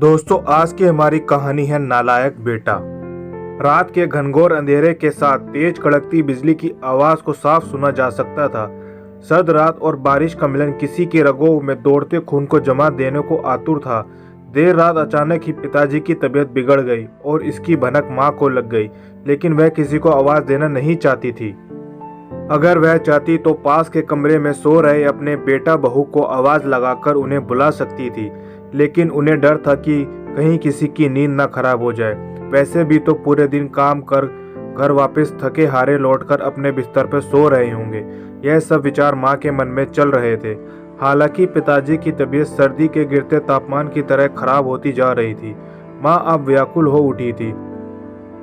दोस्तों, आज की हमारी कहानी है नालायक बेटा। रात के घनघोर अंधेरे के साथ तेज कड़कती बिजली की आवाज को साफ सुना जा सकता था। सर्द रात और बारिश का मिलन किसी के रगों में दौड़ते खून को जमा देने को आतुर था। देर रात अचानक ही पिताजी की तबीयत बिगड़ गई और इसकी भनक माँ को लग गई, लेकिन वह किसी को आवाज देना नहीं चाहती थी। अगर वह चाहती तो पास के कमरे में सो रहे अपने बेटा बहू को आवाज लगाकर उन्हें बुला सकती थी, लेकिन उन्हें डर था कि कहीं किसी की नींद न खराब हो जाए। वैसे भी तो पूरे दिन काम कर घर वापस थके हारे लौटकर अपने बिस्तर पर सो रहे होंगे। यह सब विचार माँ के मन में चल रहे थे। हालांकि पिताजी की तबीयत सर्दी के गिरते तापमान की तरह खराब होती जा रही थी। माँ अब व्याकुल हो उठी थी।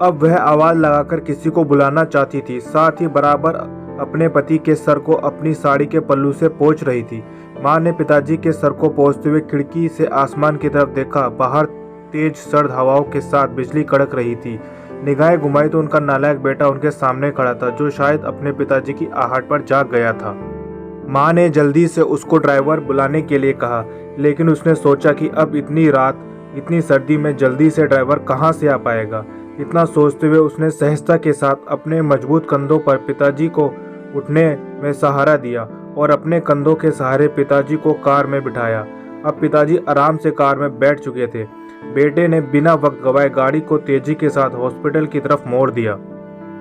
अब वह आवाज लगाकर किसी को बुलाना चाहती थी, साथ ही बराबर अपने पति के सर को अपनी साड़ी के पल्लू से पोंछ रही थी। माँ ने पिताजी के सर को पोंछते हुए खिड़की से आसमान की तरफ देखा। बाहर तेज सर्द हवाओं के साथ बिजली कड़क रही थी। निगाहें घुमाई तो उनका नालायक बेटा उनके सामने खड़ा था, जो शायद अपने पिताजी की आहट पर जाग गया था। माँ ने जल्दी से उसको ड्राइवर बुलाने के लिए कहा, लेकिन उसने सोचा कि अब इतनी रात इतनी सर्दी में जल्दी से ड्राइवर कहाँ से आ पाएगा। इतना सोचते हुए उसने सहजता के साथ अपने मजबूत कंधों पर पिताजी को उठने में सहारा दिया और अपने कंधों के सहारे पिताजी को कार में बिठाया। अब पिताजी आराम से कार में बैठ चुके थे। बेटे ने बिना वक्त गवाए गाड़ी को तेजी के साथ हॉस्पिटल की तरफ मोड़ दिया।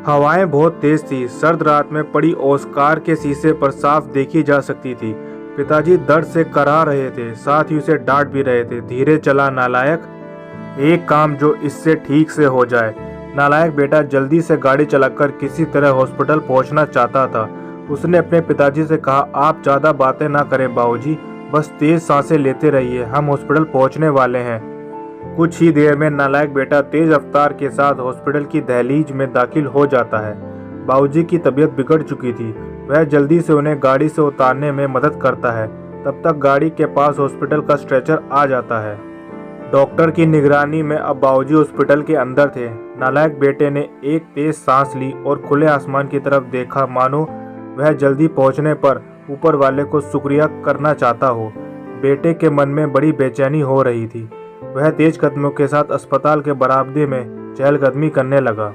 हवाएं बहुत तेज थी। सर्द रात में पड़ी ओस कार के शीशे पर साफ देखी जा सकती थी। पिताजी दर्द से कराह रहे थे, साथ ही उसे डांट भी रहे थे। धीरे चला नालायक, एक काम जो इससे ठीक से हो जाए। नालायक बेटा जल्दी से गाड़ी चलाकर किसी तरह हॉस्पिटल पहुंचना चाहता था। उसने अपने पिताजी से कहा, आप ज़्यादा बातें ना करें बाबूजी, बस तेज सांसें लेते रहिए, हम हॉस्पिटल पहुंचने वाले हैं। कुछ ही देर में नालायक बेटा तेज रफ्तार के साथ हॉस्पिटल की दहलीज में दाखिल हो जाता है। बाबूजी की तबीयत बिगड़ चुकी थी। वह जल्दी से उन्हें गाड़ी से उतारने में मदद करता है। तब तक गाड़ी के पास हॉस्पिटल का स्ट्रेचर आ जाता है। डॉक्टर की निगरानी में अब बाबूजी हॉस्पिटल के अंदर थे। नालायक बेटे ने एक तेज सांस ली और खुले आसमान की तरफ देखा, मानो वह जल्दी पहुंचने पर ऊपर वाले को शुक्रिया करना चाहता हो। बेटे के मन में बड़ी बेचैनी हो रही थी। वह तेज कदमों के साथ अस्पताल के बरामदे में चहलकदमी करने लगा।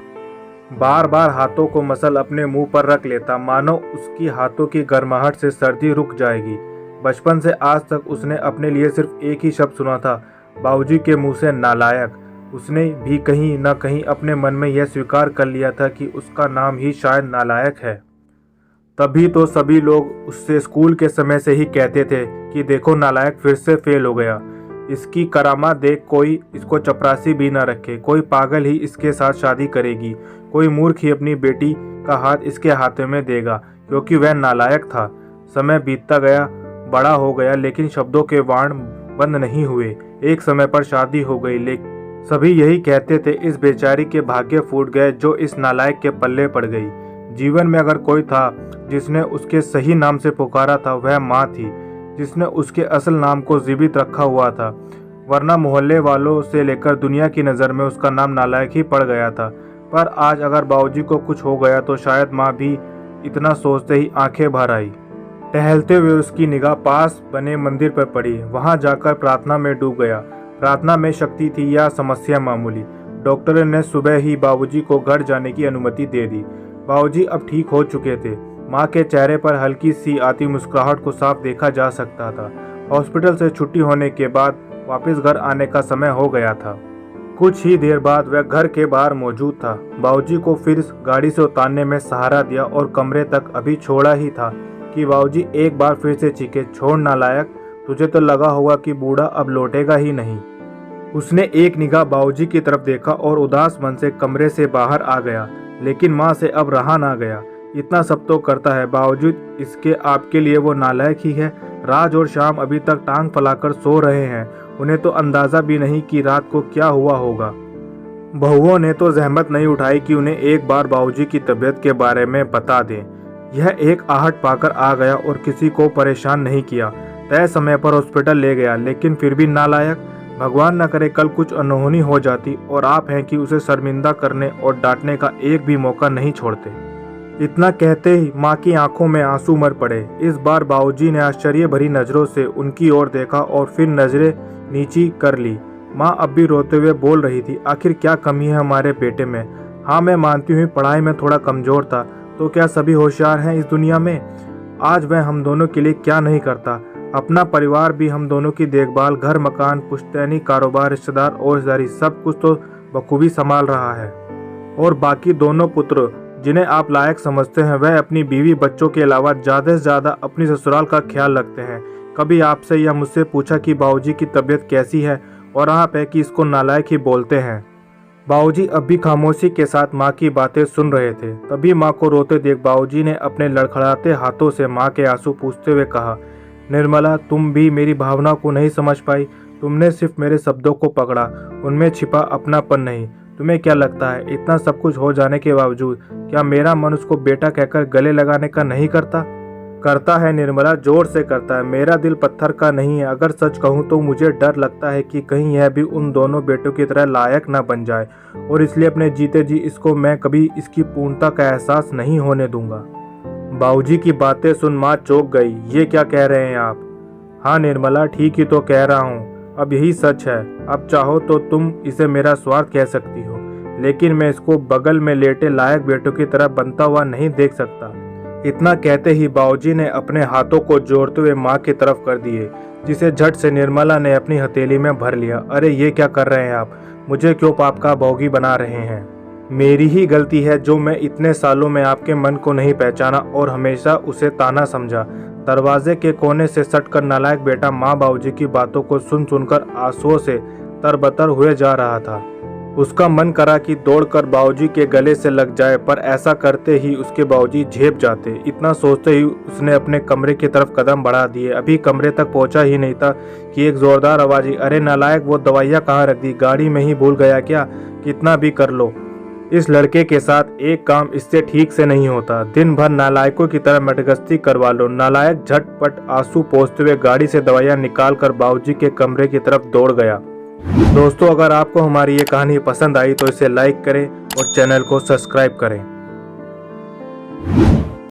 बार बार हाथों को मसल अपने मुंह पर रख लेता, मानो उसकी हाथों की गर्माहट से सर्दी रुक जाएगी। बचपन से आज तक उसने अपने लिए सिर्फ एक ही शब्द सुना था, बाबूजी के मुंह से, नालायक। उसने भी कहीं न कहीं अपने मन में यह स्वीकार कर लिया था कि उसका नाम ही शायद नालायक है। तभी तो सभी लोग उससे स्कूल के समय से ही कहते थे कि देखो नालायक फिर से फेल हो गया। इसकी करामात देख कोई इसको चपरासी भी ना रखे, कोई पागल ही इसके साथ शादी करेगी, कोई मूर्ख ही अपनी बेटी का हाथ इसके हाथों में देगा, क्योंकि वह नालायक था। समय बीतता गया, बड़ा हो गया, लेकिन शब्दों के वाण बंद नहीं हुए। एक समय पर शादी हो गई, लेकिन सभी यही कहते थे, इस बेचारी के भाग्य फूट गए जो इस नालायक के पल्ले पड़ गई। जीवन में अगर कोई था जिसने उसके सही नाम से पुकारा था, वह माँ थी, जिसने उसके असल नाम को जीवित रखा हुआ था। वरना मोहल्ले वालों से लेकर दुनिया की नज़र में उसका नाम नालायक ही पड़ गया था। पर आज अगर बाबूजी को कुछ हो गया तो शायद माँ भी इतना सोचते ही आंखें भर आई। टहलते हुए उसकी निगाह पास बने मंदिर पर पड़ी। वहां जाकर प्रार्थना में डूब गया। प्रार्थना में शक्ति थी या समस्या मामूली। डॉक्टर ने सुबह ही बाबूजी को घर जाने की अनुमति दे दी। बाबूजी अब ठीक हो चुके थे। माँ के चेहरे पर हल्की सी आती मुस्कुराहट को साफ देखा जा सकता था। हॉस्पिटल से छुट्टी होने के बाद वापस घर आने का समय हो गया था। कुछ ही देर बाद वह घर के बाहर मौजूद था। बाबूजी को फिर गाड़ी से उतारने में सहारा दिया और कमरे तक अभी छोड़ा ही था कि बाबूजी एक बार फिर से चीखे, छोड़ नालायक, तुझे तो लगा होगा कि बूढ़ा अब लौटेगा ही नहीं। उसने एक निगाह बाबूजी की तरफ देखा और उदास मन से कमरे से बाहर आ गया, लेकिन माँ से अब रहा ना गया। इतना सब तो करता है, बावजूद इसके आपके लिए वो नालायक ही है। राज और शाम अभी तक टांग फैलाकर सो रहे हैं। उन्हें तो अंदाजा भी नहीं कि रात को क्या हुआ होगा। बहुओं ने तो जहमत नहीं उठाई कि उन्हें एक बार बाबूजी की तबीयत के बारे में बता दें। यह एक आहट पाकर आ गया और किसी को परेशान नहीं किया। तय समय पर हॉस्पिटल ले गया, लेकिन फिर भी नालायक। भगवान न करे कल कुछ अनहोनी हो जाती और आप हैं कि उसे शर्मिंदा करने और डांटने का एक भी मौका नहीं छोड़ते। इतना कहते ही माँ की आंखों में आंसू मर पड़े। इस बार बाबूजी ने आश्चर्य भरी नजरों से उनकी ओर देखा और फिर नजरें नीची कर ली। माँ अब भी रोते हुए बोल रही थी, आखिर क्या कमी है हमारे बेटे में। हाँ, मैं मानती हूँ पढ़ाई में थोड़ा कमज़ोर था, तो क्या सभी होशियार हैं इस दुनिया में। आज वह हम दोनों के लिए क्या नहीं करता। अपना परिवार भी, हम दोनों की देखभाल, घर मकान, पुश्तैनी, कारोबार, रिश्तेदार और रिश्तेदारी, सब कुछ तो बखूबी संभाल रहा है। और बाकी दोनों पुत्र जिन्हें आप लायक समझते हैं, वह अपनी बीवी बच्चों के अलावा ज़्यादा से ज़्यादा अपनी ससुराल का ख्याल रखते हैं। कभी आपसे या मुझसे पूछा कि बाबूजी की तबीयत कैसी है, और आप है कि इसको नालायक ही बोलते हैं। बाबूजी अब भी खामोशी के साथ माँ की बातें सुन रहे थे। तभी माँ को रोते देख बाबूजी ने अपने लड़खड़ाते हाथों से माँ के आंसू पूछते हुए कहा, निर्मला, तुम भी मेरी भावना को नहीं समझ पाई। तुमने सिर्फ मेरे शब्दों को पकड़ा, उनमें छिपा अपनापन नहीं। तुम्हें क्या लगता है इतना सब कुछ हो जाने के बावजूद क्या मेरा मन उसको बेटा कहकर गले लगाने का नहीं करता? करता है निर्मला, जोर से करता है। मेरा दिल पत्थर का नहीं है। अगर सच कहूँ तो मुझे डर लगता है कि कहीं यह भी उन दोनों बेटों की तरह लायक ना बन जाए, और इसलिए अपने जीते जी इसको मैं कभी इसकी पूर्णता का एहसास नहीं होने दूंगा। बाबूजी की बातें सुन माँ चौंक गई। ये क्या कह रहे हैं आप? हाँ निर्मला, ठीक ही तो कह रहा हूँ। अब यही सच है। अब चाहो तो तुम इसे मेरा स्वार्थ कह सकती हो, लेकिन मैं इसको बगल में लेटे लायक बेटों की तरह बनता हुआ नहीं देख सकता। इतना कहते ही बाबूजी ने अपने हाथों को जोड़ते हुए माँ की तरफ कर दिए, जिसे झट से निर्मला ने अपनी हथेली में भर लिया। अरे ये क्या कर रहे हैं आप? मुझे क्यों पाप का भोगी बना रहे हैं? मेरी ही गलती है जो मैं इतने सालों में आपके मन को नहीं पहचाना और हमेशा उसे ताना समझा। दरवाजे के कोने से सटकर नालायक बेटा माँ बाबूजी की बातों को सुन सुनकर आंसुओं से तरबतर हुए जा रहा था। उसका मन करा कि दौड़कर बाबूजी के गले से लग जाए, पर ऐसा करते ही उसके बाबूजी झेप जाते। इतना सोचते ही उसने अपने कमरे की तरफ कदम बढ़ा दिए। अभी कमरे तक पहुंचा ही नहीं था कि एक जोरदार आवाज आई, अरे नालायक, वो दवाइयाँ कहाँ रख दी? गाड़ी में ही भूल गया क्या? कितना भी कर लो, इस लड़के के साथ एक काम इससे ठीक से नहीं होता। दिन भर नालायकों की तरह मटगस्ती करवा लो। नालायक झटपट आंसू पोंछते हुए गाड़ी से दवाइयाँ निकाल कर बाबूजी के कमरे की तरफ दौड़ गया। दोस्तों, अगर आपको हमारी ये कहानी पसंद आई तो इसे लाइक करें और चैनल को सब्सक्राइब करें।